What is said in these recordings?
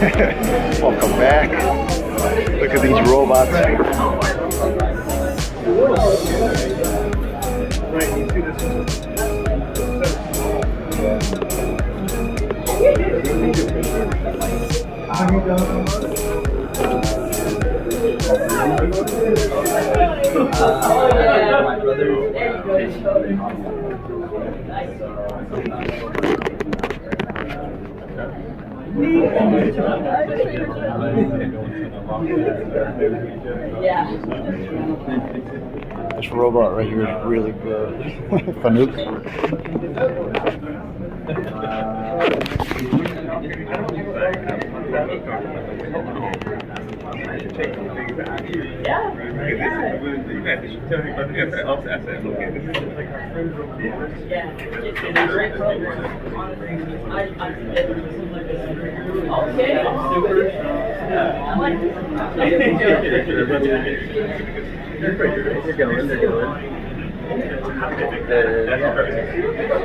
Welcome back. Look at these robots. This robot right here is really good. Fanuc.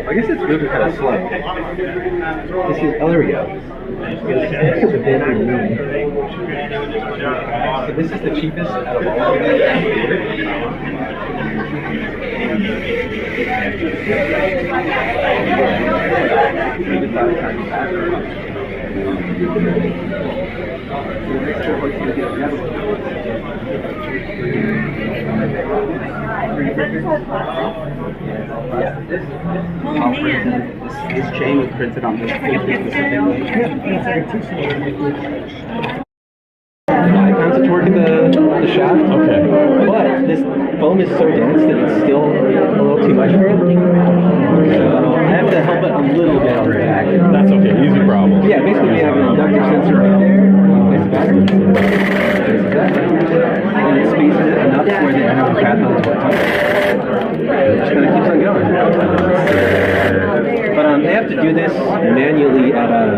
I guess it's moving kind of slow. This is, oh, there we go. So this is the cheapest out of all of them. This chain was printed on this specifically. I counted toward the shaft. Okay. But this foam is so dense that it's still a little too much for it. So I have to help it a little bit on the back. That's okay, easy problem. Yeah, basically we have an inductive sensor right there. Place it back. And it spaces it enough where the end of the cathode is what touches it. It just kind of keeps on going. But they have to do this manually at a